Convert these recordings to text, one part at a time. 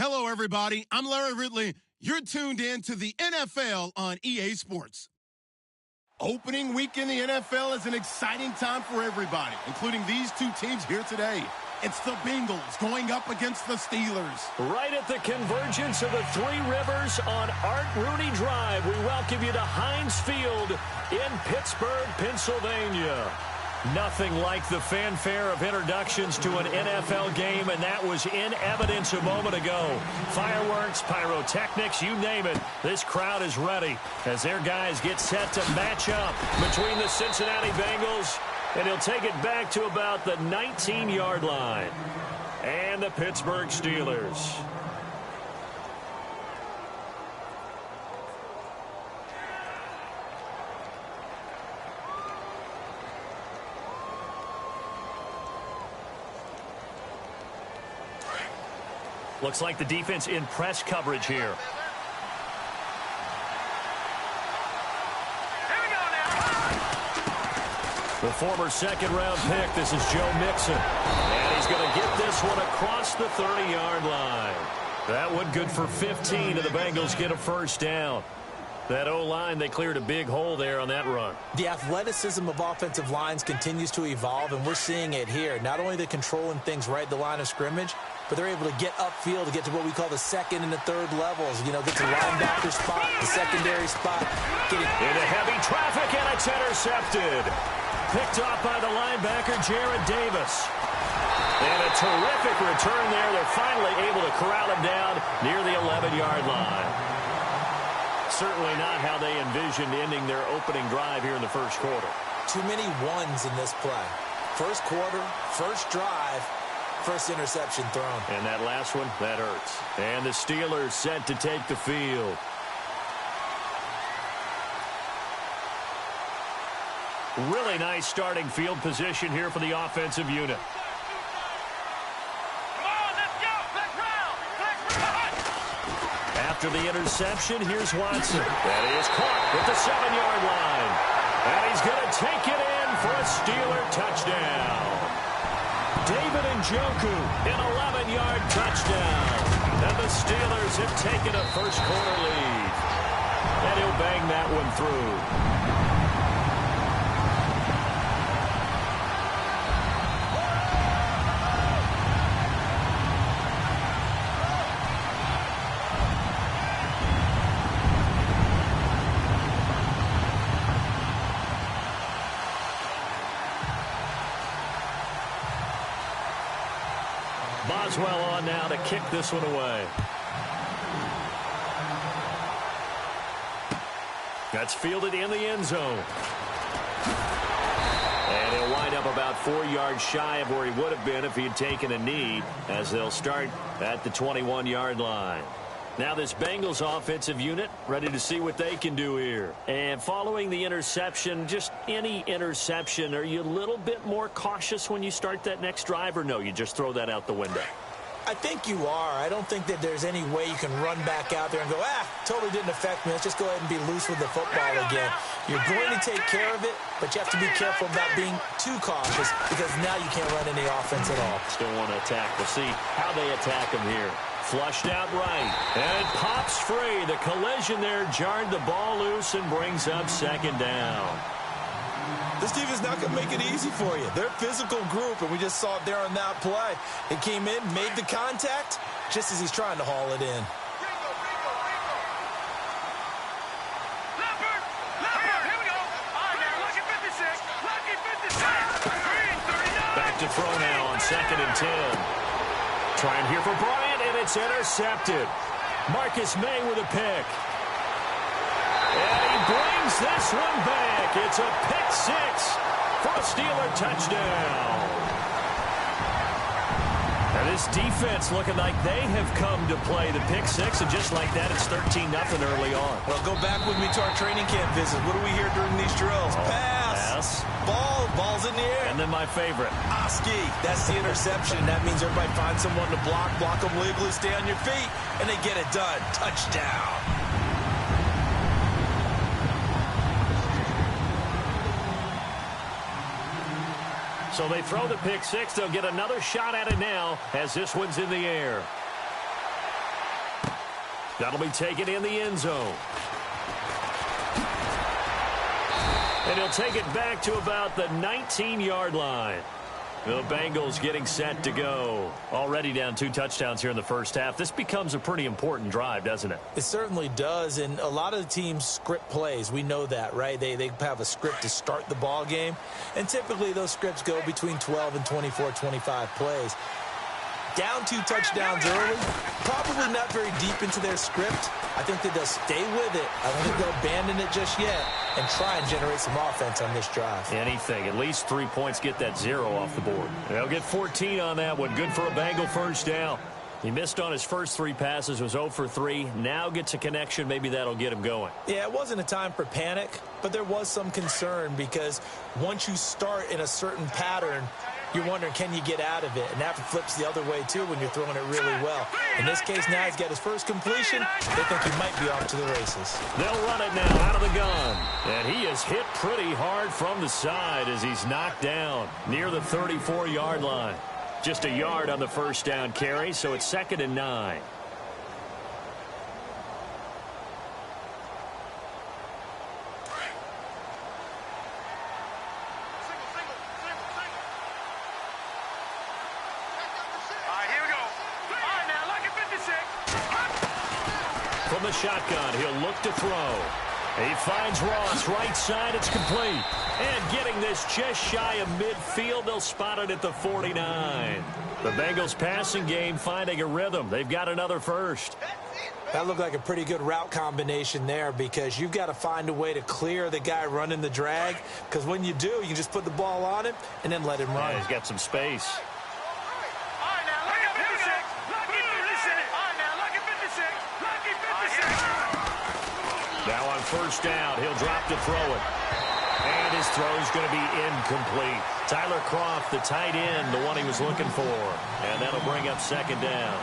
Hello, everybody. I'm Larry Ridley. You're tuned in to the NFL on EA Sports. Opening week in the NFL is an exciting time for everybody, including these two teams here today. It's the Bengals going up against the Steelers. Right at the convergence of the Three Rivers on Aair-Runn Drive, we welcome you to Heinz Field in Pittsburgh, Pennsylvania. Nothing like the fanfare of introductions to an NFL game, and that was in evidence a moment ago. Fireworks, pyrotechnics, you name it. This crowd is ready as their guys get set to match up between the Cincinnati Bengals, and he'll take it back to about the 19-yard line, and the Pittsburgh Steelers. Looks like the defense in press coverage here. The former second-round pick, this is Joe Mixon. And he's going to get this one across the 30-yard line. That one good for 15, and the Bengals get a first down. That O-line, they cleared a big hole there on that run. The athleticism of offensive lines continues to evolve, and we're seeing it here. Not only they're controlling things right at the line of scrimmage, but they're able to get upfield to get to what we call the second and the third levels. You know, get to linebacker spot, the secondary spot. Into heavy traffic, and it's intercepted. Picked off by the linebacker, Jared Davis. And a terrific return there. They're finally able to corral him down near the 11-yard line. Certainly not how they envisioned ending their opening drive here in the first quarter. Too many ones in this play. First quarter, first drive, first interception thrown. And that last one, that hurts. And the Steelers set to take the field. Really nice starting field position here for the offensive unit. After the interception, here's Watson. That is caught at the 7-yard line. And he's going to take it in for a Steeler touchdown. David Njoku, an 11-yard touchdown. And the Steelers have taken a first quarter lead. And he'll bang that one through. Boswell on now to kick this one away. That's fielded in the end zone. And he'll wind up about 4 yards shy of where he would have been if he had taken a knee, as they'll start at the 21-yard line. Now this Bengals offensive unit ready to see what they can do here. And following the interception, just any interception, are you a little bit more cautious when you start that next drive, or no, you just throw that out the window? I think you are. I don't think that there's any way you can run back out there and go, totally didn't affect me. Let's just go ahead and be loose with the football again. You're going to take care of it, but you have to be careful about being too cautious, because now you can't run any offense at all. Still want to attack. We'll see how they attack him here. Flushed out right, and it pops free. The collision there jarred the ball loose and brings up second down. This defense not going to make it easy for you. They're a physical group, and we just saw it there on that play. It came in, made the contact, just as he's trying to haul it in. Back to throw now on 2nd and 10. Trying here for Bryant, and it's intercepted. Marcus May with a pick. And he brings this one back. It's a pick six for a Steeler touchdown. And this defense looking like they have come to play the pick six, and just like that, it's 13-0 early on. Well, go back with me to our training camp visit. What do we hear during these drills? Pass. Ball's in the air. And then my favorite. Oski. That's the interception. That means everybody finds someone to block them legally, stay on your feet, and they get it done. Touchdown. So they throw the pick six. They'll get another shot at it now as this one's in the air. That'll be taken in the end zone. And he'll take it back to about the 19-yard line. The Bengals getting set to go. Already down 2 touchdowns here in the first half. This becomes a pretty important drive, doesn't it? It certainly does, and a lot of the teams script plays. We know that, right? They have a script to start the ball game, and typically those scripts go between 12 and 24, 25 plays. Down 2 touchdowns early, probably not very deep into their script. I think that they'll stay with it. I don't think they'll abandon it just yet and try and generate some offense on this drive. Anything. At least 3 points, get that 0 off the board. They'll get 14 on that one. Good for a Bengal first down. He missed on his first 3 passes, was 0 for 3. Now gets a connection. Maybe that'll get him going. Yeah, it wasn't a time for panic, but there was some concern because once you start in a certain pattern, you're wondering, can you get out of it? And that flips the other way, too, when you're throwing it really well. In this case, now he's got his first completion. They think he might be off to the races. They'll run it now out of the gun. And he is hit pretty hard from the side as he's knocked down near the 34-yard line. Just a yard on the first down carry, so it's 2nd and 9. From the shotgun, he'll look to throw. He finds Ross, right side, it's complete. And getting this just shy of midfield, they'll spot it at the 49. The Bengals passing game finding a rhythm. They've got another first. That looked like a pretty good route combination there because you've got to find a way to clear the guy running the drag, because when you do, you can just put the ball on him and then let him run. Yeah, he's got some space. Now on first down, he'll drop to throw it. And his throw's going to be incomplete. Tyler Kroft, the tight end, the one he was looking for. And that'll bring up 2nd down.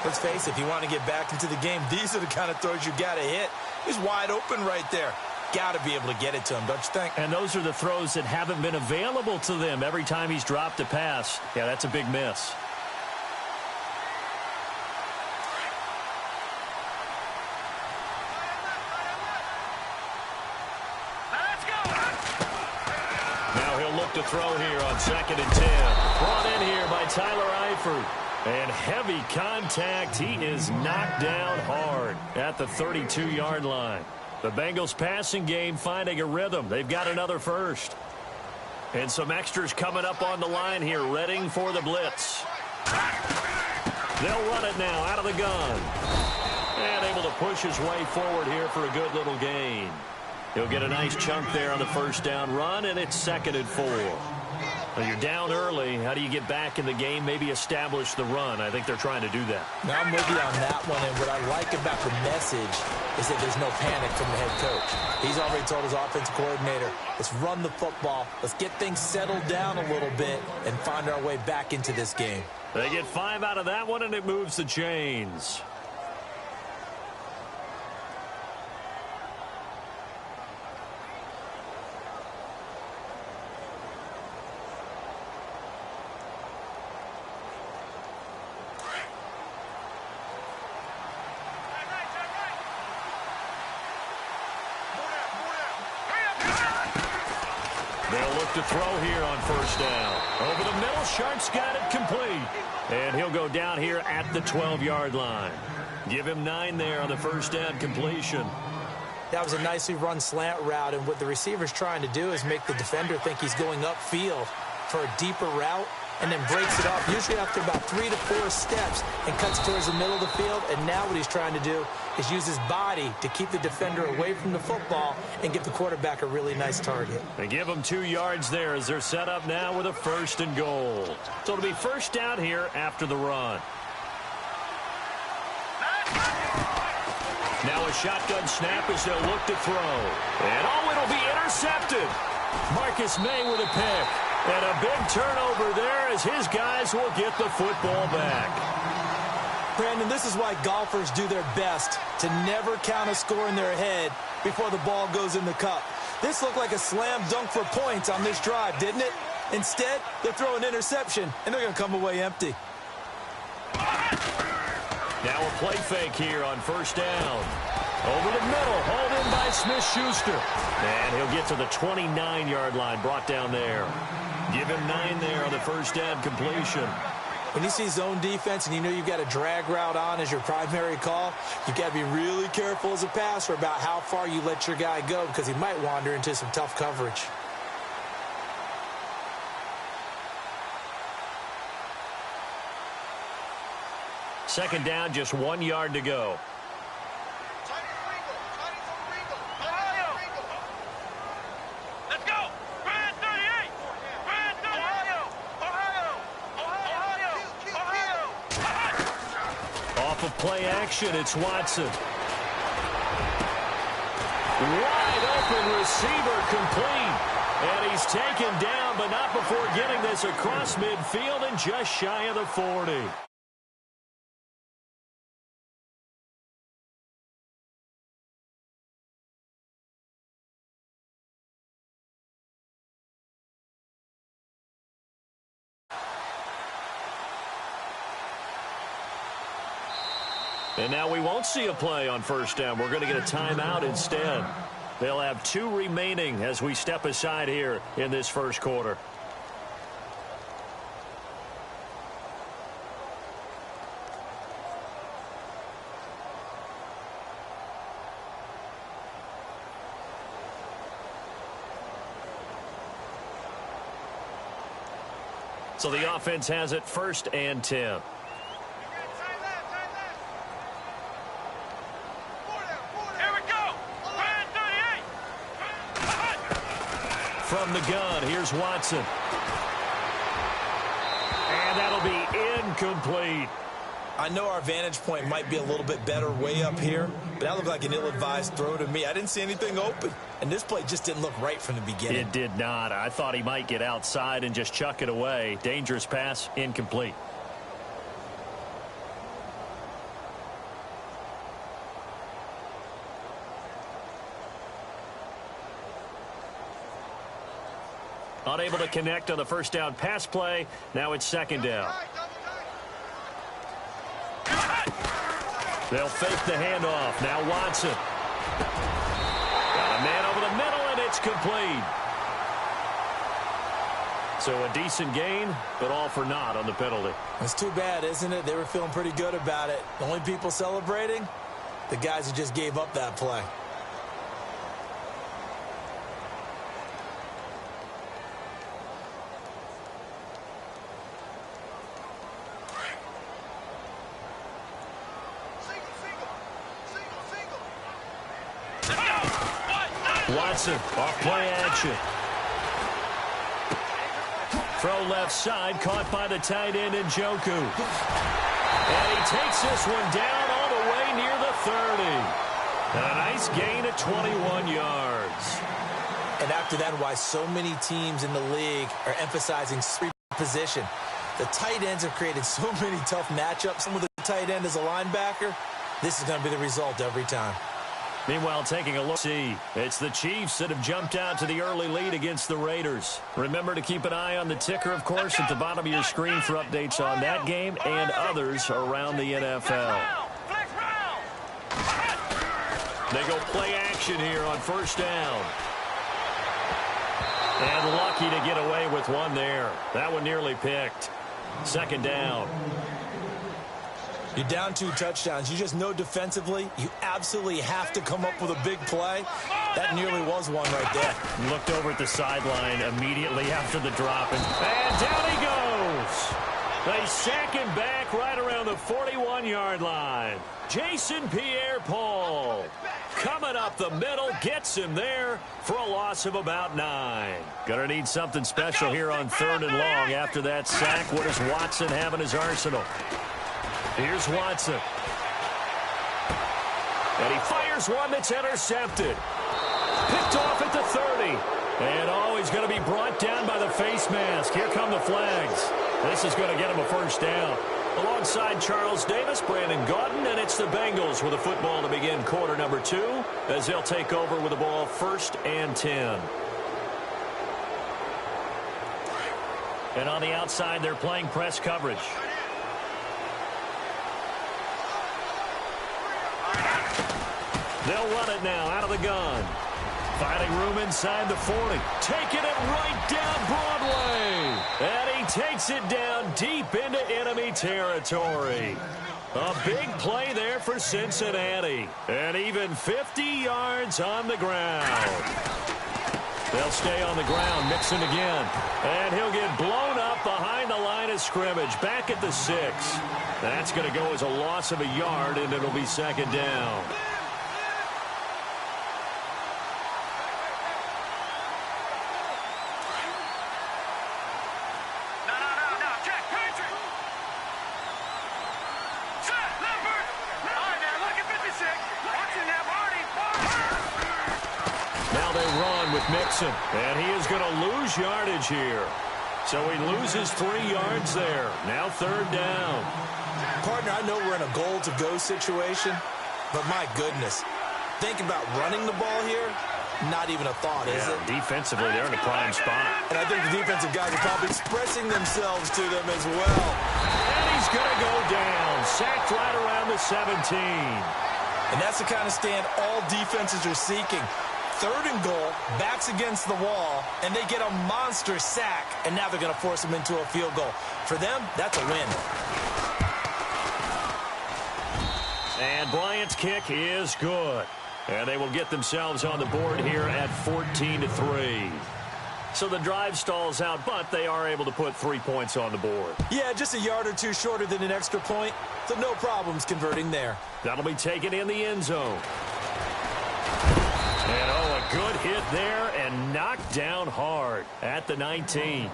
Let's face it, if you want to get back into the game, these are the kind of throws you got to hit. He's wide open right there. Got to be able to get it to him, don't you think? And those are the throws that haven't been available to them every time he's dropped a pass. Yeah, that's a big miss. To throw here on 2nd and 10. Brought in here by Tyler Eifert. And heavy contact. He is knocked down hard at the 32-yard line. The Bengals passing game finding a rhythm. They've got another first. And some extras coming up on the line here, readying for the blitz. They'll run it now out of the gun. And able to push his way forward here for a good little gain. He'll get a nice chunk there on the first down run, and it's 2nd and 4. Well, you're down early. How do you get back in the game, maybe establish the run? I think they're trying to do that. Now, I'm with you on that one, and what I like about the message is that there's no panic from the head coach. He's already told his offensive coordinator, let's run the football, let's get things settled down a little bit, and find our way back into this game. They get 5 out of that one, and it moves the chains. They'll look to throw here on first down. Over the middle, Sharp's got it complete. And he'll go down here at the 12-yard line. Give him 9 there on the first down completion. That was a nicely run slant route, and what the receiver's trying to do is make the defender think he's going upfield for a deeper route and then breaks it off, usually after about 3 to 4 steps, and cuts towards the middle of the field. And now what he's trying to do is use his body to keep the defender away from the football and give the quarterback a really nice target. They give him 2 yards there as they're set up now with a 1st and goal. So it'll be first down here after the run. Now a shotgun snap as they'll look to throw. And it'll be intercepted. Marcus May with a pick. And a big turnover there as his guys will get the football back. Brandon, this is why golfers do their best to never count a score in their head before the ball goes in the cup. This looked like a slam dunk for points on this drive, didn't it? Instead, they throw an interception, and they're going to come away empty. Now a play fake here on first down. Over the middle, hauled in by Smith-Schuster. And he'll get to the 29-yard line, brought down there. Give him 9 there on the first down completion. When you see zone defense and you know you've got a drag route on as your primary call, you've got to be really careful as a passer about how far you let your guy go because he might wander into some tough coverage. Second down, just 1 yard to go. Play action, it's Watson. Wide open receiver complete. And he's taken down, but not before getting this across midfield and just shy of the 40. And now we won't see a play on first down. We're going to get a timeout instead. They'll have 2 remaining as we step aside here in this first quarter. So the offense has it 1st and 10. From the gun, here's Watson. And that'll be incomplete. I know our vantage point might be a little bit better way up here, but that looked like an ill-advised throw to me. I didn't see anything open, and this play just didn't look right from the beginning. It did not. I thought he might get outside and just chuck it away. Dangerous pass, incomplete. Unable to connect on the first down pass play. Now it's second down. They'll fake the handoff. Now Watson. Got a man over the middle, and it's complete. So a decent gain, but all for naught on the penalty. It's too bad, isn't it? They were feeling pretty good about it. The only people celebrating, the guys who just gave up that play. Watson off play action. Throw left side, caught by the tight end in Njoku. And he takes this one down all the way near the 30. And a nice gain of 21 yards. And after that, why so many teams in the league are emphasizing position. The tight ends have created so many tough matchups. With the tight end as a linebacker, this is going to be the result every time. Meanwhile, taking a look, it's the Chiefs that have jumped out to the early lead against the Raiders. Remember to keep an eye on the ticker, of course, at the bottom of your screen for updates on that game and others around the NFL. They go play action here on first down. And lucky to get away with one there. That one nearly picked. Second down. You're down 2 touchdowns. You just know defensively you absolutely have to come up with a big play. That nearly was one right there. Looked over at the sideline immediately after the drop. And down he goes. They sack him back right around the 41-yard line. Jason Pierre-Paul coming up the middle, gets him there for a loss of about 9. Gonna need something special here on 3rd and long after that sack. What does Watson have in his arsenal? Here's Watson. And he fires one that's intercepted. Picked off at the 30. And he's going to be brought down by the face mask. Here come the flags. This is going to get him a first down. Alongside Charles Davis, Brandon Gaudin, and it's the Bengals with a football to begin quarter number 2 as they'll take over with the ball 1st and 10. And on the outside, they're playing press coverage. They'll run it now out of the gun. Finding room inside the 40. Taking it right down Broadway. And he takes it down deep into enemy territory. A big play there for Cincinnati. And even 50 yards on the ground. They'll stay on the ground, Mixon again. And he'll get blown up behind the line of scrimmage. Back at the 6. That's going to go as a loss of a yard, and it'll be second down. Mixon, and he is going to lose yardage here. So he loses 3 yards there. Now third down. Partner, I know we're in a goal-to-go situation, but my goodness, think about running the ball here. Not even a thought, is it? Defensively, they're in a prime spot. And I think the defensive guys are probably expressing themselves to them as well. And he's going to go down. Sacked right around the 17. And that's the kind of stand all defenses are seeking. Third and goal, backs against the wall, and they get a monster sack, and now they're going to force them into a field goal. For them, that's a win. And Bryant's kick is good. And they will get themselves on the board here at 14-3. So the drive stalls out, but they are able to put 3 points on the board. Yeah, just a yard or two shorter than an extra point, so no problems converting there. That'll be taken in the end zone. And, a good hit there and knocked down hard at the 19.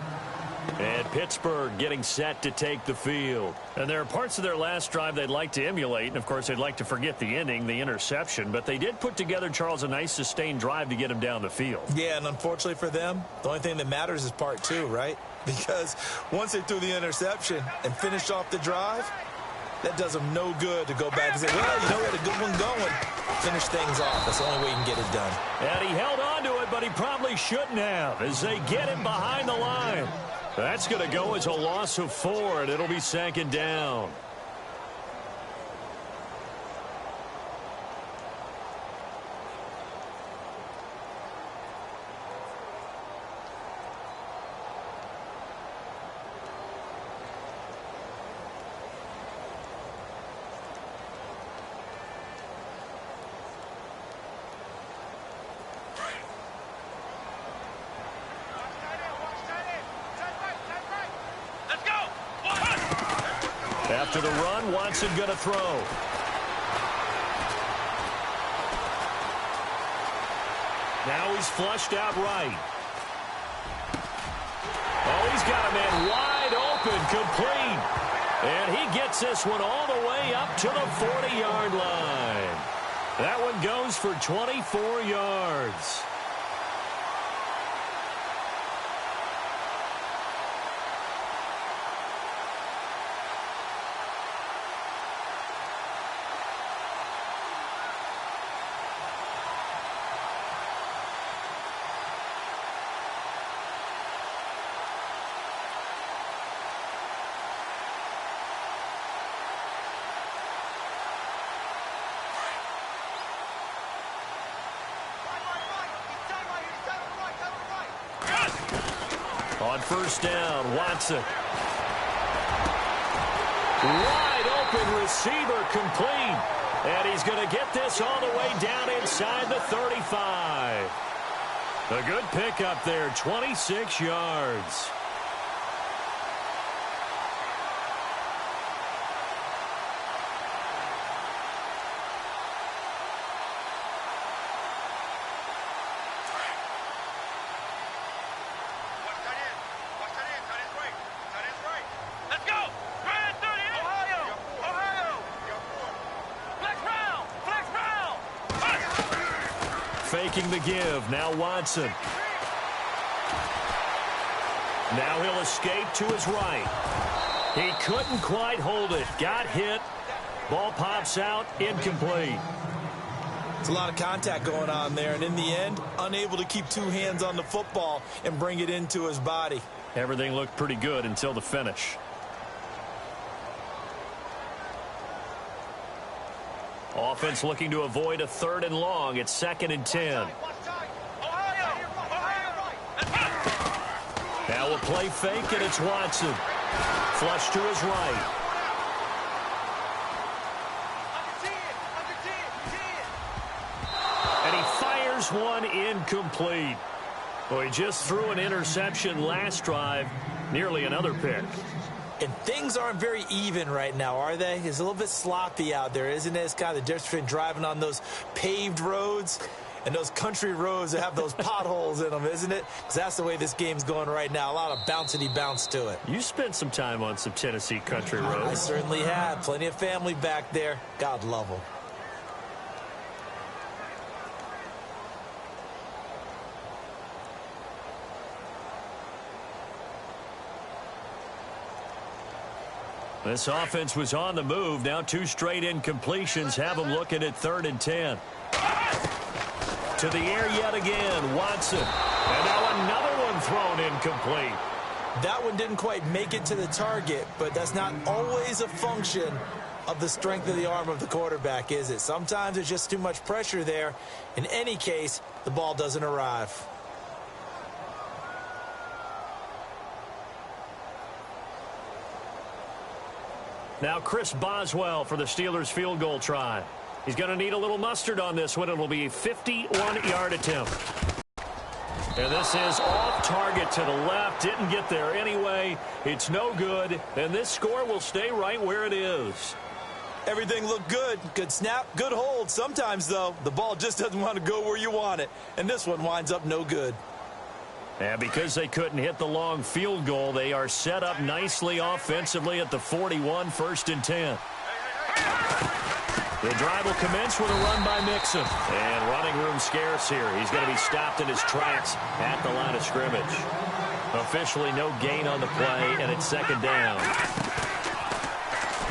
And Pittsburgh getting set to take the field. And there are parts of their last drive they'd like to emulate. And, of course, they'd like to forget the ending, the interception. But they did put together, Charles, a nice sustained drive to get him down the field. Yeah, and unfortunately for them, the only thing that matters is part 2, right? Because once they threw the interception and finished off the drive, that does them no good to go back and say, well, you know, we had a good one going. Finish things off. That's the only way you can get it done. And he held on to it, but he probably shouldn't have as they get him behind the line. That's going to go as a loss of 4, and it'll be second down. After the run, Watson going to throw. Now he's flushed out right. Oh, he's got a man wide open, complete. And he gets this one all the way up to the 40-yard line. That one goes for 24 yards. On first down, Watson. Wide open receiver, complete. And he's going to get this all the way down inside the 35. A good pickup there, 26 yards. Faking the give. Now Watson. Now he'll escape to his right. He couldn't quite hold it. Got hit. Ball pops out. Incomplete. It's a lot of contact going on there, and in the end, unable to keep 2 hands on the football and bring it into his body. Everything looked pretty good until the finish. Offense looking to avoid a 3rd and long. It's 2nd and 10. Now a play fake, and it's Watson. Flush to his right. And he fires one incomplete. Well, he just threw an interception last drive. Nearly another pick. And things aren't very even right now, are they? It's a little bit sloppy out there, isn't it? It's kind of the difference between driving on those paved roads and those country roads that have those potholes in them, isn't it? Because that's the way this game's going right now. A lot of bouncy bounce to it. You spent some time on some Tennessee country roads. I certainly have. Plenty of family back there. God love them. This offense was on the move. Now 2 straight incompletions have them looking at 3rd and 10. To the air yet again, Watson. And now another one thrown incomplete. That one didn't quite make it to the target, but that's not always a function of the strength of the arm of the quarterback, is it? Sometimes there's just too much pressure there. In any case, the ball doesn't arrive. Now Chris Boswell for the Steelers field goal try. He's going to need a little mustard on this one. It'll be a 51-yard attempt. And this is off target to the left. Didn't get there anyway. It's no good. And this score will stay right where it is. Everything looked good. Good snap, good hold. Sometimes, though, the ball just doesn't want to go where you want it. And this one winds up no good. And because they couldn't hit the long field goal, they are set up nicely offensively at the 41, 1st and 10. The drive will commence with a run by Mixon. And running room scarce here. He's going to be stopped in his tracks at the line of scrimmage. Officially no gain on the play, and it's 2nd down.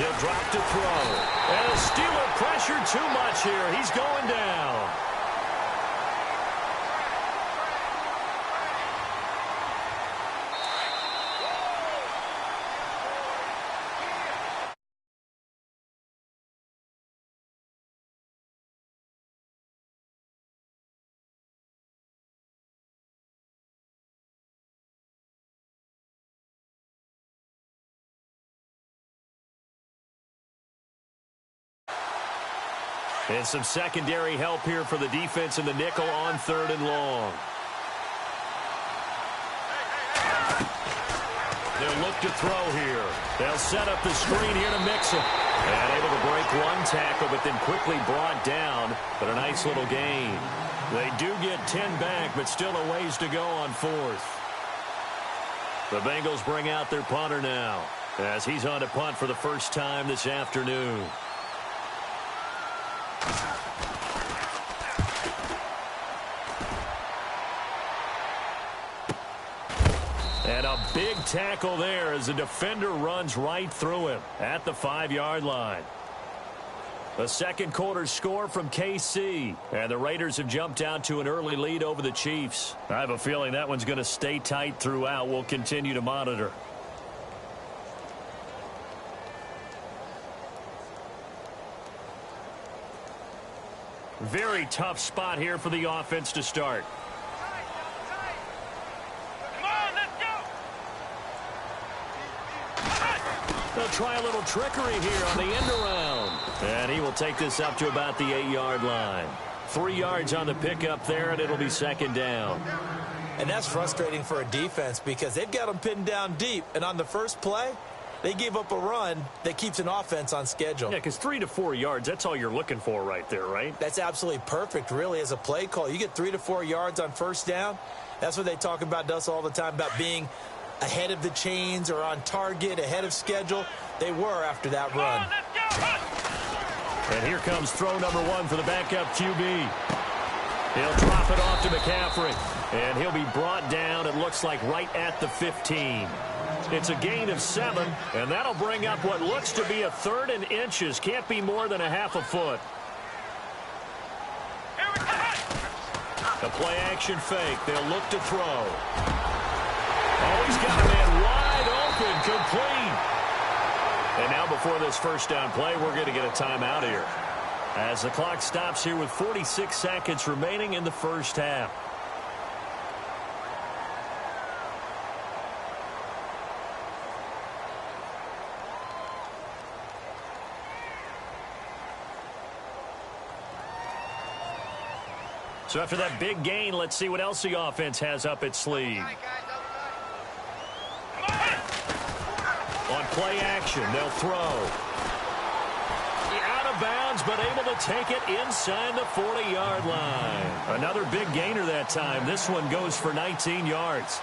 He'll drop to throw. And the Steeler pressure too much here. He's going down. And some secondary help here for the defense in the nickel on 3rd and long. They'll look to throw here. They'll set up the screen here to Mixon. And able to break one tackle, but then quickly brought down. But a nice little gain. They do get 10 back, but still a ways to go on 4th. The Bengals bring out their punter now, as he's on to punt for the first time this afternoon. And a big tackle there as the defender runs right through him at the 5-yard line. The 2nd quarter score from KC. And the Raiders have jumped out to an early lead over the Chiefs. I have a feeling that one's going to stay tight throughout. We'll continue to monitor. Very tough spot here for the offense to start. They'll try a little trickery here on the end around. And he will take this up to about the 8-yard line. 3 yards on the pickup there, and it'll be 2nd down. And that's frustrating for a defense because they've got them pinned down deep. And on the first play, they gave up a run that keeps an offense on schedule. Yeah, because 3 to 4 yards, that's all you're looking for right there, right? That's absolutely perfect, really, as a play call. You get 3 to 4 yards on 1st down. That's what they talk about to us all the time, about being ahead of the chains or on target, ahead of schedule. They were after that run. And here comes throw number 1 for the backup QB. He'll drop it off to McCaffrey. And he'll be brought down, it looks like, right at the 15. It's a gain of 7, and that'll bring up what looks to be a 3rd and inches. Can't be more than a half a foot. The play-action fake. They'll look to throw. Oh, he's got a man wide open, complete. And now before this 1st down play, we're going to get a timeout here. as the clock stops here with 46 seconds remaining in the first half. So after that big gain, let's see what else the offense has up its sleeve. On play action, they'll throw. Out of bounds, but able to take it inside the 40-yard line. Another big gainer that time. This one goes for 19 yards.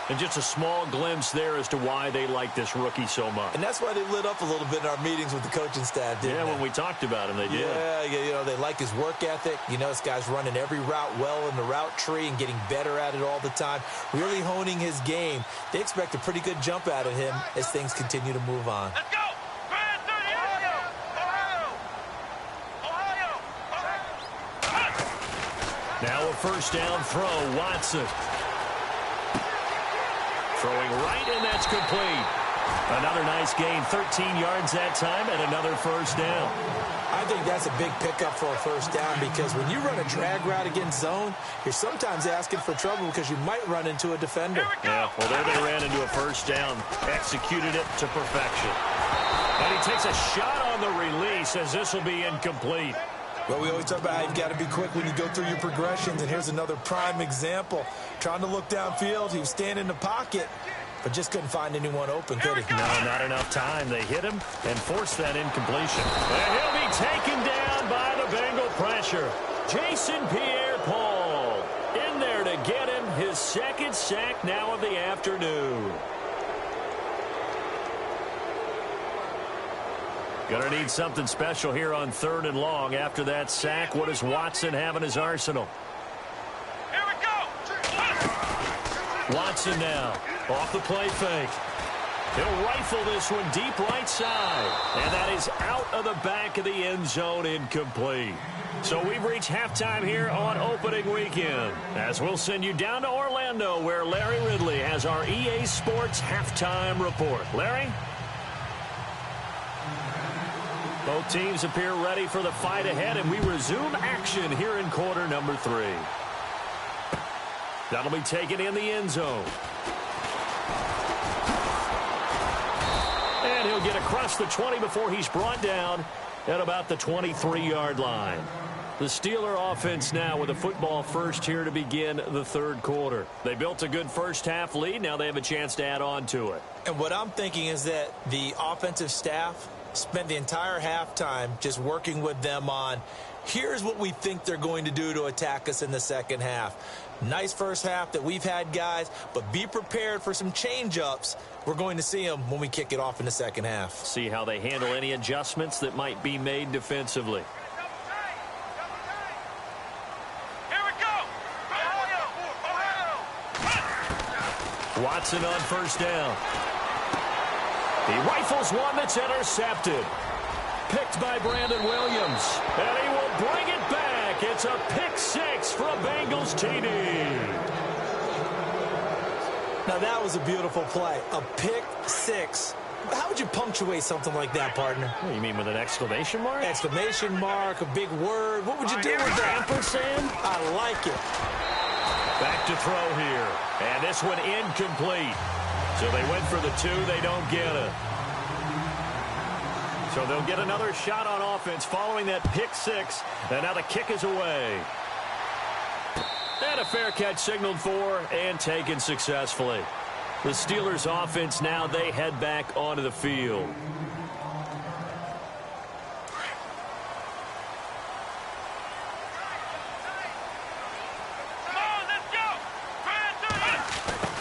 And just a small glimpse there as to why they like this rookie so much. And that's why they lit up a little bit in our meetings with the coaching staff, didn't they? When we talked about him, they did. Yeah, they like his work ethic. This guy's running every route well in the route tree and getting better at it all the time, really honing his game. They expect a pretty good jump out of him as things continue to move on. Let's go! Now a first down throw, Watson. Throwing right, and that's complete. Another nice gain, 13 yards that time, and another first down. I think that's a big pickup for a first down because when you run a drag route against zone, you're sometimes asking for trouble because you might run into a defender. Yeah, well, there they ran into a first down, executed it to perfection. And he takes a shot on the release as this will be incomplete. Well, we always talk about how you've got to be quick when you go through your progressions, and here's another prime example. Trying to look downfield, he was standing in the pocket, but just couldn't find anyone open, could he? No, not enough time. They hit him and forced that incompletion. And he'll be taken down by the Bengal pressure. Jason Pierre-Paul in there to get him his second sack now of the afternoon. Gonna need something special here on 3rd and long. After that sack, what does Watson have in his arsenal? Here we go! Watson now, off the play fake. He'll rifle this one deep right side. And that is out of the back of the end zone, incomplete. So we've reached halftime here on opening weekend, as we'll send you down to Orlando, where Larry Ridley has our EA Sports halftime report. Larry? Both teams appear ready for the fight ahead, and we resume action here in quarter number 3. That'll be taken in the end zone. And he'll get across the 20 before he's brought down at about the 23-yard line. The Steeler offense now with a football first here to begin the 3rd quarter. They built a good first-half lead. Now they have a chance to add on to it. And what I'm thinking is that the offensive staff spent the entire halftime just working with them on, here's what we think they're going to do to attack us in the second half. Nice first half that we've had, guys, but be prepared for some change-ups. We're going to see them when we kick it off in the second half. See how they handle any adjustments that might be made defensively. Here we go! Watson on first down. He rifles one that's intercepted. Picked by Brandon Williams. And he will bring it back. It's a pick 6 for a Bengals TD. Now that was a beautiful play. A pick 6. How would you punctuate something like that, partner? What, you mean with an exclamation mark? Exclamation mark, a big word. What would you do with that? Ampersand? I like it. Back to throw here. And this one incomplete. So they went for the 2. They don't get it. So they'll get another shot on offense following that pick 6. And now the kick is away. And a fair catch signaled for and taken successfully. The Steelers offense now, they head back onto the field.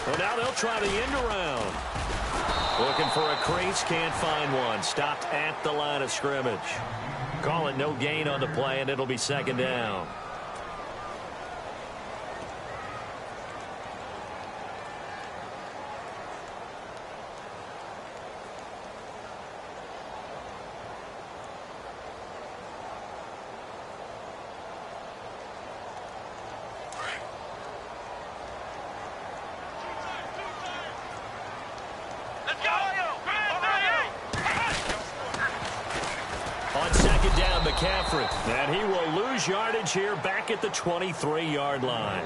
Well, now they'll try the end around. Looking for a crease, can't find one. Stopped at the line of scrimmage. Call it no gain on the play, and it'll be second down. McCaffrey. And he will lose yardage here back at the 23-yard line.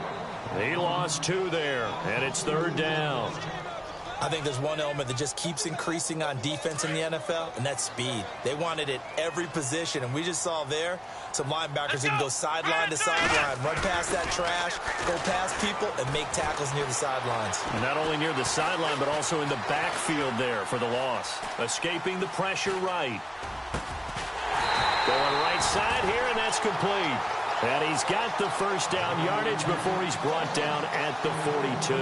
He lost 2 there, and it's 3rd down. I think there's one element that just keeps increasing on defense in the NFL, and that's speed. They want it at every position, and we just saw there some linebackers who can go sideline to sideline, run past that trash, go past people, and make tackles near the sidelines. And not only near the sideline, but also in the backfield there for the loss. Escaping the pressure right. Going right side here, and that's complete. And he's got the first down yardage before he's brought down at the 42.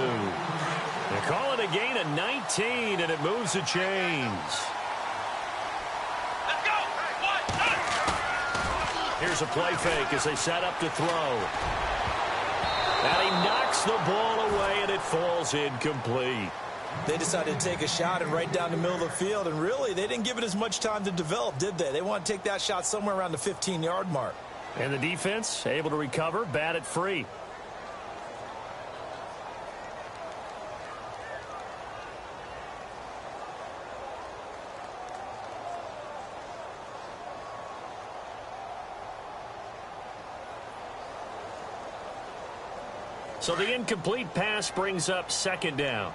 They call it a gain of 19, and it moves the chains. Let's go. Here's a play fake as they set up to throw. And he knocks the ball away, and it falls incomplete. They decided to take a shot and right down the middle of the field, and really, they didn't give it as much time to develop, did they? They want to take that shot somewhere around the 15-yard mark. And the defense able to recover, bat it free. So the incomplete pass brings up 2nd down.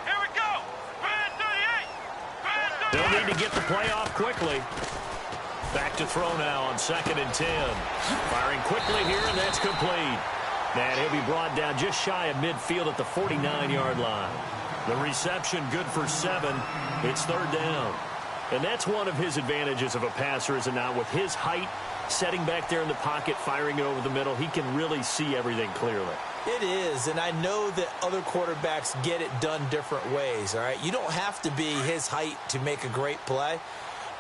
Here we go. They'll need to get the play off quickly. Back to throw now on 2nd and 10. Firing quickly here, and that's complete. And he'll be brought down just shy of midfield at the 49-yard line. The reception good for 7. It's 3rd down. And that's one of his advantages of a passer, is it not? With his height, setting back there in the pocket, firing it over the middle, he can really see everything clearly. It is, and I know that other quarterbacks get it done different ways, all right? You don't have to be his height to make a great play.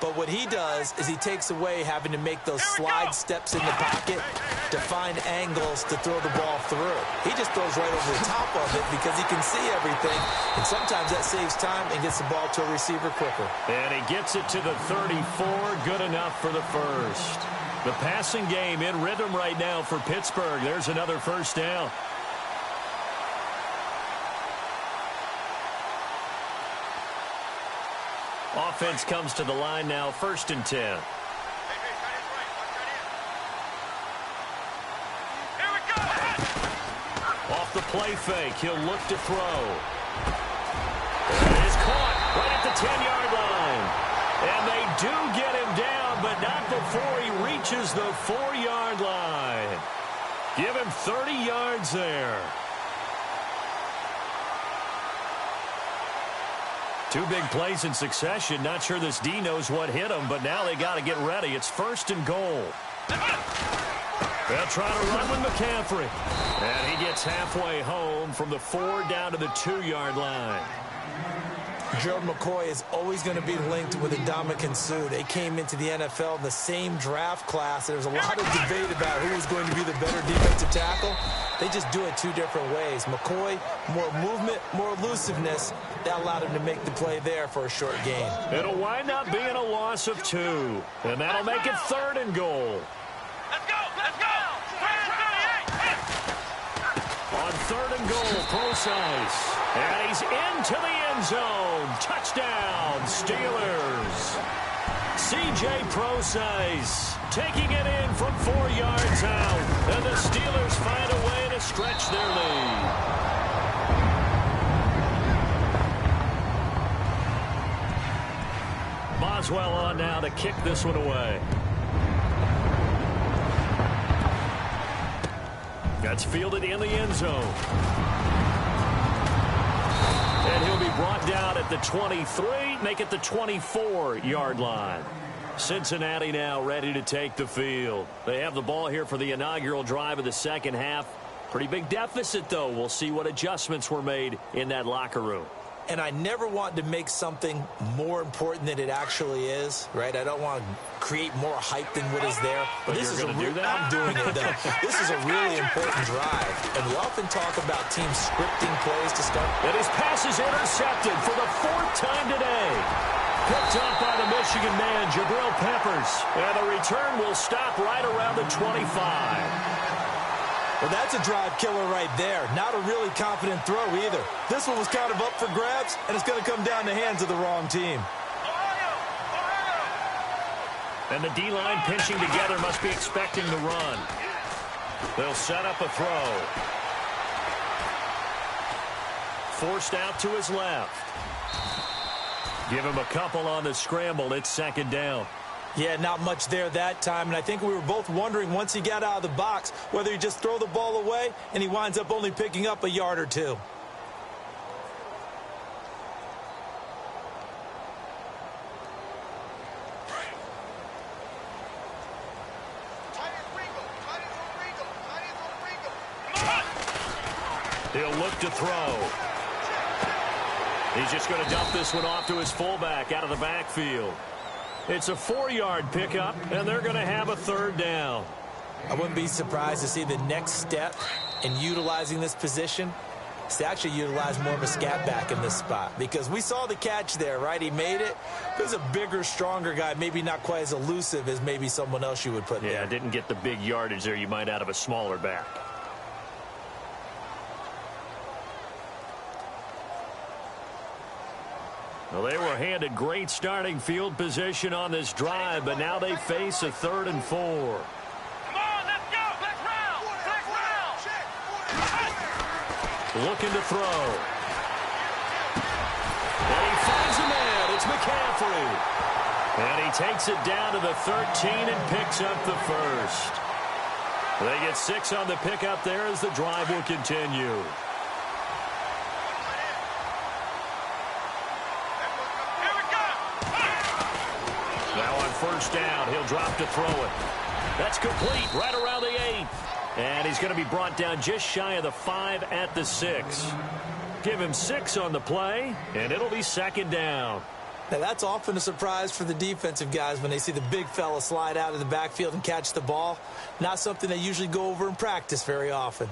But what he does is he takes away having to make those slide steps in the pocket to find angles to throw the ball through. He just throws right over the top of it because he can see everything, and sometimes that saves time and gets the ball to a receiver quicker. And he gets it to the 34, good enough for the first. The passing game in rhythm right now for Pittsburgh. There's another first down. Offense comes to the line now, 1st and 10. Here we go. Off the play fake, he'll look to throw. It is caught right at the 10-yard line. And they do get him down, but not before he reaches the 4-yard line. Give him 30 yards there. 2 big plays in succession. Not sure this D knows what hit him, but now they got to get ready. It's 1st and goal. They'll try to run with McCaffrey. And he gets halfway home from the 4 down to the 2-yard line. Gerald McCoy is always going to be linked with Ndamukong Suh. They came into the NFL in the same draft class. There was a lot of debate about who was going to be the better defensive tackle. They just do it 2 different ways. McCoy, more movement, more elusiveness. That allowed him to make the play there for a short gain. It'll wind up being a loss of 2. And that'll make it 3rd and goal. Let's go. Let's go. On 3rd and goal, Procise. And he's into the end zone. Touchdown, Steelers. C.J. Procise taking it in from 4 yards out. And the Steelers find a way to stretch their lead. Boswell on now to kick this one away. That's fielded in the end zone. And he'll be brought down at the 23, make it the 24-yard line. Cincinnati now ready to take the field. They have the ball here for the inaugural drive of the 2nd half. Pretty big deficit, though. We'll see what adjustments were made in that locker room. And I never want to make something more important than it actually is, right? I don't want to create more hype than what is there. But this is I'm doing it, though. This is a really important drive. And we often talk about teams scripting plays to start. And his pass is intercepted for the 4th time today. Picked up by the Michigan man, Jabril Peppers. And the return will stop right around the 25. Well, that's a drive killer right there. Not a really confident throw either. This one was kind of up for grabs, and it's going to come down the hands of the wrong team. And the D-line pinching together must be expecting the run. They'll set up a throw. Forced out to his left. Give him a couple on the scramble. It's second down. Yeah, not much there that time, and I think we were both wondering once he got out of the box whether he just throw the ball away, and he winds up only picking up a yard or two. He'll look to throw. He's just going to dump this one off to his fullback out of the backfield. It's a 4-yard pickup, and they're going to have a third down. I wouldn't be surprised to see the next step in utilizing this position is to actually utilize more of a scat back in this spot, because we saw the catch there, right? He made it. There's a bigger, stronger guy, maybe not quite as elusive as maybe someone else you would put there. Yeah, didn't get the big yardage there you might out of a smaller back. Well, they were handed great starting field position on this drive, but now they face a 3rd and 4. Come on, let's go. Let's round. Let's round. Looking to throw. And he finds a man. It's McCaffrey. And he takes it down to the 13 and picks up the first. They get 6 on the pickup there as the drive will continue. First down. He'll drop to throw it. That's complete right around the 8. And he's going to be brought down just shy of the 5 at the 6. Give him 6 on the play, and it'll be second down. Now, that's often a surprise for the defensive guys when they see the big fella slide out of the backfield and catch the ball. Not something they usually go over in practice very often.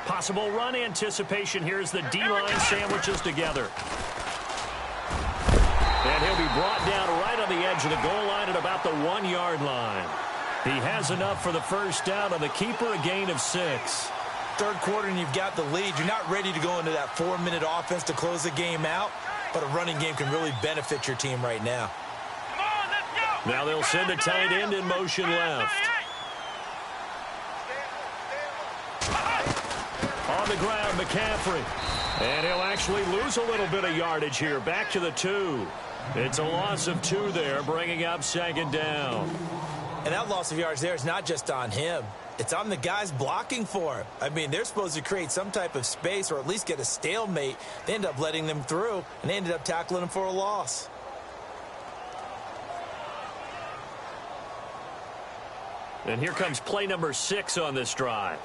Possible run anticipation here as the D-line sandwiches together. And he'll be brought down right on the edge of the goal line at about the 1-yard line. He has enough for the first down on the keeper, a gain of 6. Third quarter and you've got the lead. You're not ready to go into that 4-minute offense to close the game out, but a running game can really benefit your team right now. Come on, let's go. Now they'll send a tight end in motion left. On the ground, McCaffrey. And he'll actually lose a little bit of yardage here. Back to the 2. It's a loss of 2 there, bringing up second down. And that loss of yards there is not just on him. It's on the guys blocking for him. I mean, they're supposed to create some type of space or at least get a stalemate. They end up letting them through, and they ended up tackling him for a loss. And here comes play number 6 on this drive.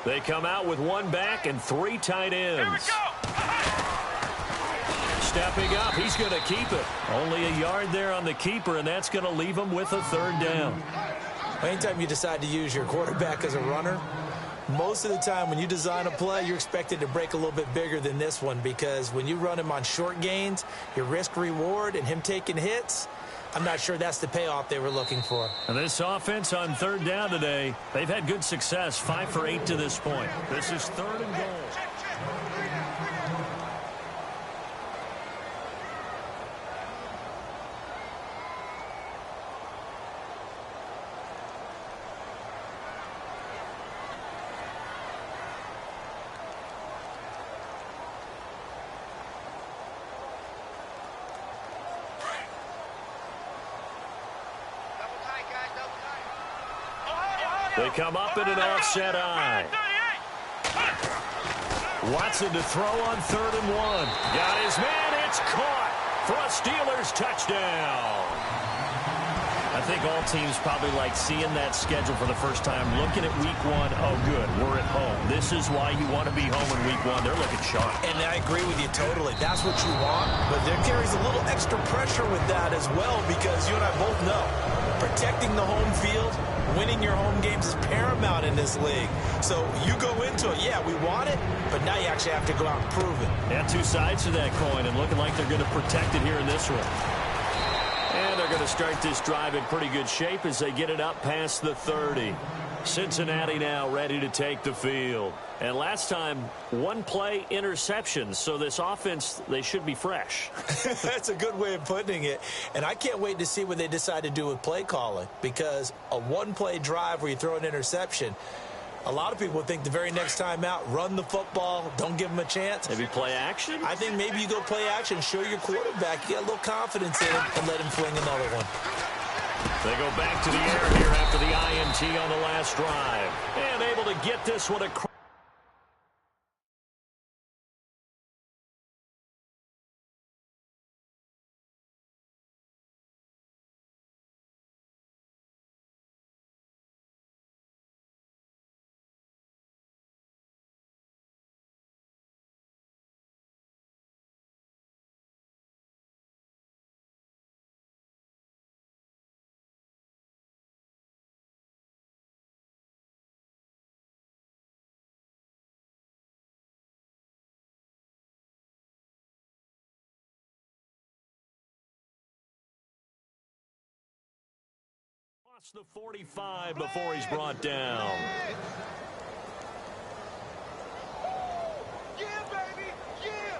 They come out with 1 back and 3 tight ends. Stepping up, he's going to keep it. Only a yard there on the keeper, and that's going to leave him with a third down. Anytime you decide to use your quarterback as a runner, most of the time when you design a play, you're expected to break a little bit bigger than this one, because when you run him on short gains, your risk-reward and him taking hits, I'm not sure that's the payoff they were looking for. And this offense on third down today, they've had good success, 5 for 8 to this point. This is 3rd and goal. They come up in an offset eye. Watson to throw on 3rd and 1. Got his man. It's caught for a Steelers touchdown. I think all teams probably like seeing that schedule for the first time, looking at week 1. Oh, good, we're at home. This is why you want to be home in week 1. They're looking sharp. And I agree with you totally. That's what you want, but there carries a little extra pressure with that as well, because you and I both know protecting the home field, winning your home games is paramount in this league. So you go into it, yeah, we want it, but now you actually have to go out and prove it. Yeah, 2 sides to that coin, and looking like they're going to protect it here in this one. And they're going to to start this drive in pretty good shape as they get it up past the 30. Cincinnati now ready to take the field. And last time, one-play interceptions. So this offense, they should be fresh. That's a good way of putting it. And I can't wait to see what they decide to do with play calling. Because a one-play drive where you throw an interception, a lot of people think the very next time out, run the football, don't give them a chance. Maybe play action? I think maybe you go play action, show your quarterback, you get a little confidence in him, and let him fling another one. They go back to the air here after the INT on the last drive. And able to get this one across. The 45 before he's brought down. Yeah, baby, yeah.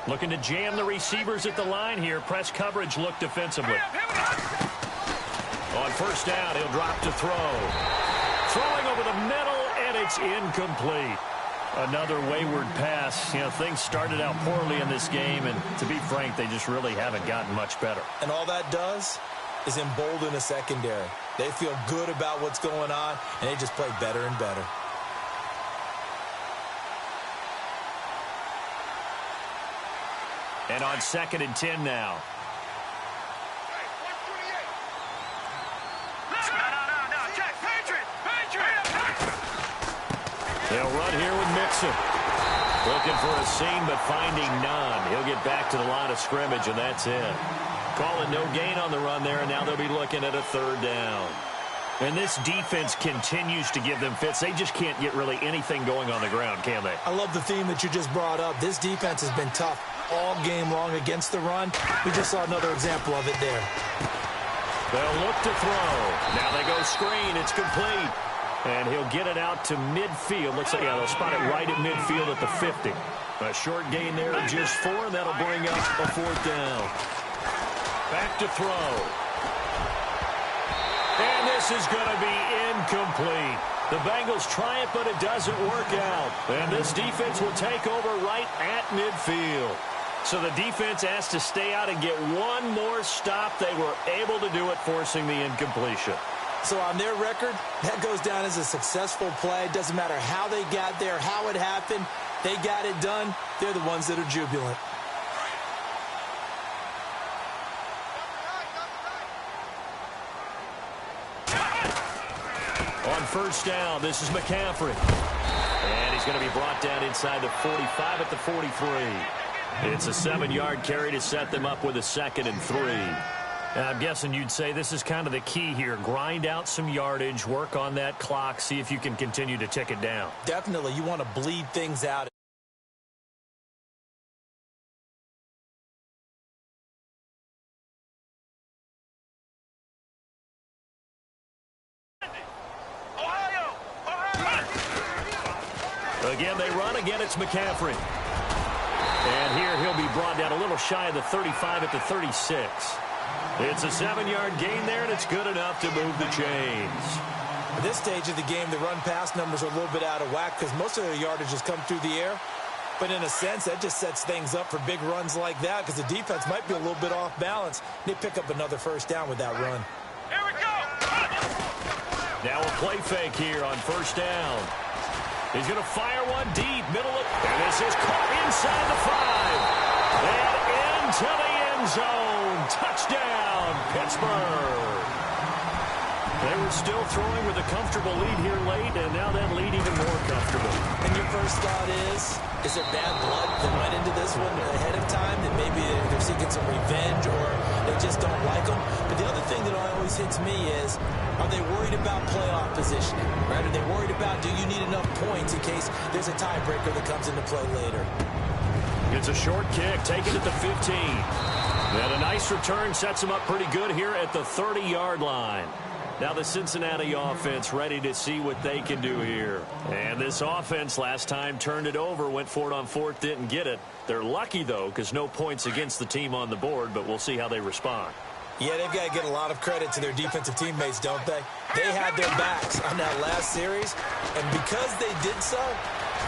Looking to jam the receivers at the line here. Press coverage look defensively. On first down, he'll drop to throw. Throwing over the middle, and it's incomplete. Another wayward pass. You know, things started out poorly in this game, and to be frank, they just really haven't gotten much better. And all that does is embolden a secondary. They feel good about what's going on, and they just play better and better. And on 2nd and 10 now. They'll run here with Mixon. Looking for a seam, but finding none. He'll get back to the line of scrimmage, and that's it. Call it no gain on the run there, and now they'll be looking at a 3rd down. And this defense continues to give them fits. They just can't get really anything going on the ground, can they? I love the theme that you just brought up. This defense has been tough all game long against the run. We just saw another example of it there. They'll look to throw. Now they go screen. It's complete. And he'll get it out to midfield. Looks like, yeah, they'll spot it right at midfield at the 50. A short gain there of just 4, and that'll bring up a 4th down. Back to throw. And this is going to be incomplete. The Bengals try it, but it doesn't work out. And this defense will take over right at midfield. So the defense has to stay out and get one more stop. They were able to do it, forcing the incompletion. So on their record, that goes down as a successful play. It doesn't matter how they got there, how it happened. They got it done. They're the ones that are jubilant. On first down, this is McCaffrey. And he's going to be brought down inside the 45 at the 43. It's a 7-yard carry to set them up with a 2nd and 3. And I'm guessing you'd say this is kind of the key here. Grind out some yardage, work on that clock, see if you can continue to tick it down. Definitely. You want to bleed things out. Again, they run. Again, it's McCaffrey. And here he'll be brought down a little shy of the 35 at the 36. It's a 7-yard gain there, and it's good enough to move the chains. At this stage of the game, the run-pass numbers are a little bit out of whack because most of their yardage has come through the air. But in a sense, that just sets things up for big runs like that because the defense might be a little bit off balance. They pick up another 1st down with that run. Here we go. Now a play fake here on 1st down. He's going to fire one deep, middle of, and this is caught inside the 5. And into the end zone. Touchdown, Pittsburgh. They were still throwing with a comfortable lead here late, and now that lead even more comfortable. And your first thought is there bad blood that went into this one ahead of time that maybe maybe they're seeking some revenge or they just don't like them. But the other thing that always hits me is, are they worried about playoff positioning? Right? Are they worried about, do you need enough points in case there's a tiebreaker that comes into play later? It's a short kick, taken at the 15. And a nice return sets them up pretty good here at the 30-yard line. Now the Cincinnati offense ready to see what they can do here. And this offense last time turned it over, went for it on fourth, didn't get it. They're lucky, though, because no points against the team on the board, but we'll see how they respond. Yeah, they've got to get a lot of credit to their defensive teammates, don't they? They had their backs on that last series, and because they did so,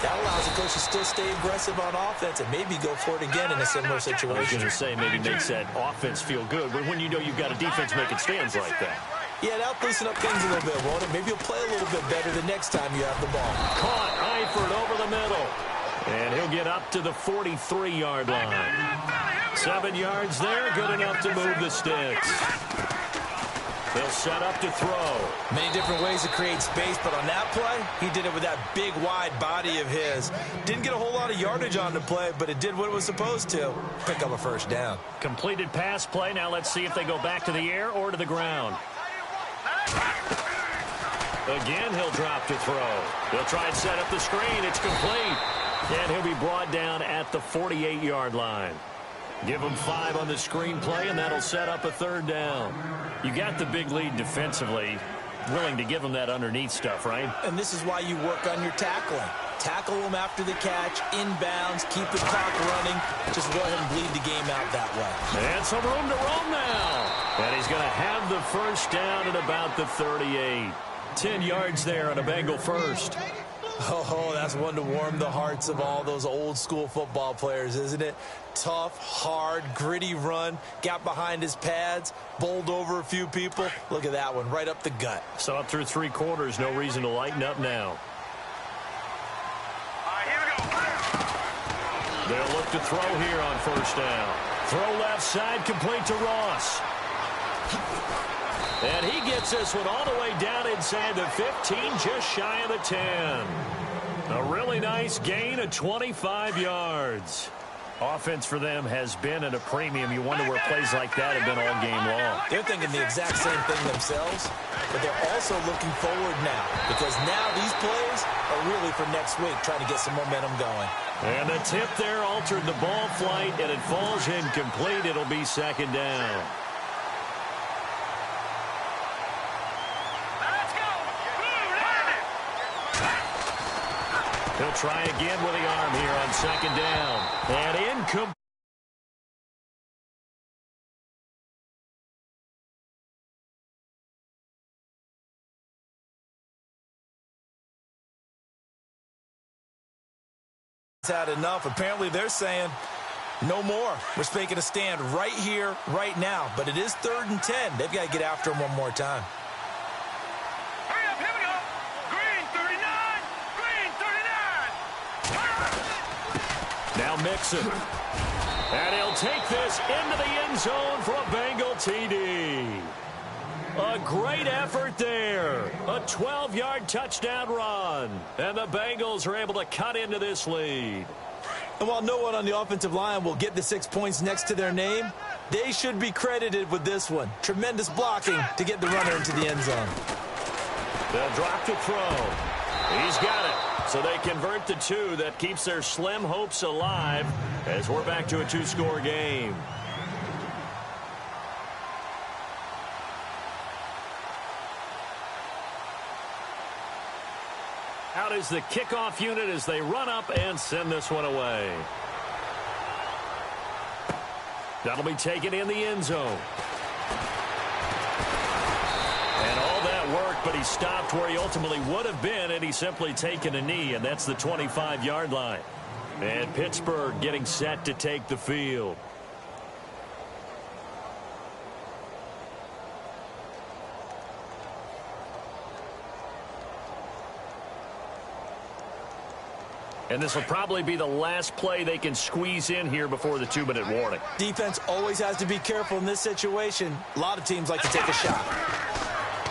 that allows the coach to still stay aggressive on offense and maybe go for it again in a similar situation. I was going to say maybe makes that offense feel good, but when you know you've got a defense making stands like that. Yeah, that'll loosen up things a little bit, won't it? Maybe you'll play a little bit better the next time you have the ball. Caught, Eifert over the middle. And he'll get up to the 43-yard line. 7 yards there, good enough to move the sticks. They'll set up to throw. Many different ways to create space, but on that play, he did it with that big, wide body of his. Didn't get a whole lot of yardage on the play, but it did what it was supposed to. Pick up a first down. Completed pass play. Now let's see if they go back to the air or to the ground. Again, he'll drop to throw. They'll try and set up the screen. It's complete. And he'll be brought down at the 48-yard line. Give him 5 on the screen play, and that'll set up a third down. You got the big lead defensively. Willing to give him that underneath stuff, right? And this is why you work on your tackling. Tackle him after the catch, inbounds, keep the clock running. Just go ahead and bleed the game out that way. And some room to roam now. And he's going to have the first down at about the 38. 10 yards there on a Bengal first. Oh, that's one to warm the hearts of all those old-school football players, isn't it? Tough, hard, gritty run, got behind his pads, bowled over a few people. Look at that one, right up the gut. So up through 3 quarters, no reason to lighten up now. They'll look to throw here on first down. Throw left side, complete to Ross. And he gets this one all the way down inside the 15, just shy of the 10. A really nice gain of 25 yards. Offense for them has been at a premium. You wonder where plays like that have been all game long. They're thinking the exact same thing themselves, but they're also looking forward now because now these plays are really for next week, trying to get some momentum going. And the tip there altered the ball flight, and it falls incomplete. It'll be second down. He'll try again with the arm here on second down. And incomplete. Had enough. Apparently they're saying no more. We're making a stand right here, right now. But it is 3rd and 10. They've got to get after him one more time. Hurry up, here we go. Green 39. Green 39. Now Mixon. And he'll take this into the end zone for a Bengal TD. A great effort there. A 12-yard touchdown run. And the Bengals are able to cut into this lead. And while no one on the offensive line will get the 6 points next to their name, they should be credited with this one. Tremendous blocking to get the runner into the end zone. They'll drop to throw. He's got it. So they convert the 2. That keeps their slim hopes alive as we're back to a 2-score game. Out is the kickoff unit as they run up and send this one away. That'll be taken in the end zone. And all that work, but he stopped where he ultimately would have been, and he's simply taken a knee, and that's the 25-yard line. And Pittsburgh getting set to take the field. And this will probably be the last play they can squeeze in here before the 2-minute warning. Defense always has to be careful in this situation. A lot of teams like to take a shot.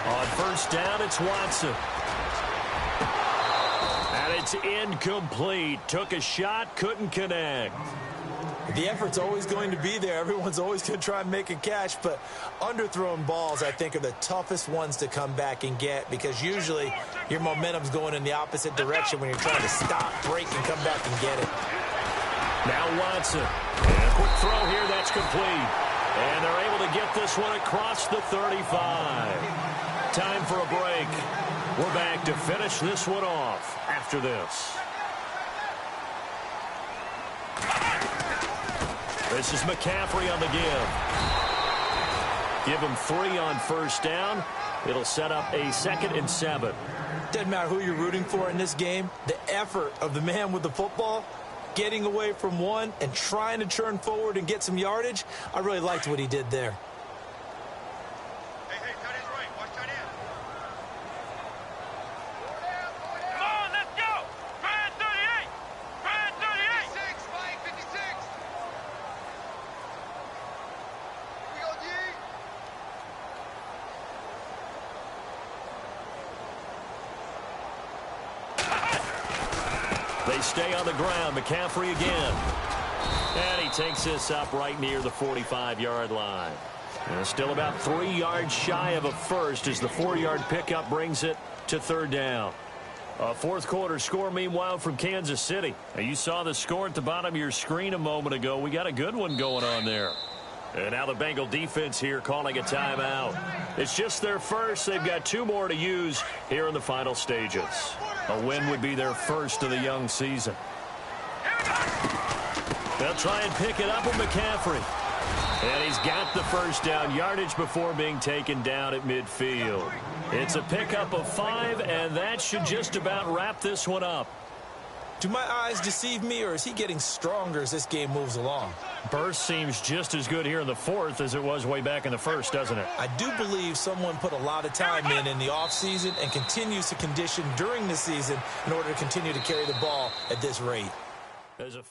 On first down, it's Watson. And it's incomplete. Took a shot, couldn't connect. The effort's always going to be there. Everyone's always going to try and make a catch, but underthrown balls, I think, are the toughest ones to come back and get because usually your momentum's going in the opposite direction when you're trying to stop, break, and come back and get it. Now Watson. And a quick throw here. That's complete. And they're able to get this one across the 35. Time for a break. We're back to finish this one off after this. This is McCaffrey on the give. Give him 3 on first down. It'll set up a 2nd and 7. Doesn't matter who you're rooting for in this game. The effort of the man with the football, getting away from one and trying to turn forward and get some yardage, I really liked what he did there. Hey, tight end's right. Watch tight end. Come on, let's go. Brad 38. Brad 38. 56, Mike, 56. Here we go, G. They stay on the ground. McCaffrey again. And he takes this up right near the 45-yard line. And still about 3 yards shy of a first as the 4-yard pickup brings it to 3rd down. A fourth quarter score, meanwhile, from Kansas City. Now, you saw the score at the bottom of your screen a moment ago. We got a good one going on there. And now the Bengal defense here calling a timeout. It's just their first. They've got 2 more to use here in the final stages. A win would be their first of the young season. They'll try and pick it up with McCaffrey. And he's got the first down yardage before being taken down at midfield. It's a pickup of 5, and that should just about wrap this one up. Do my eyes deceive me, or is he getting stronger as this game moves along? Burst seems just as good here in the 4th as it was way back in the 1st, doesn't it? I do believe someone put a lot of time in the offseason and continues to condition during the season in order to continue to carry the ball at this rate. As a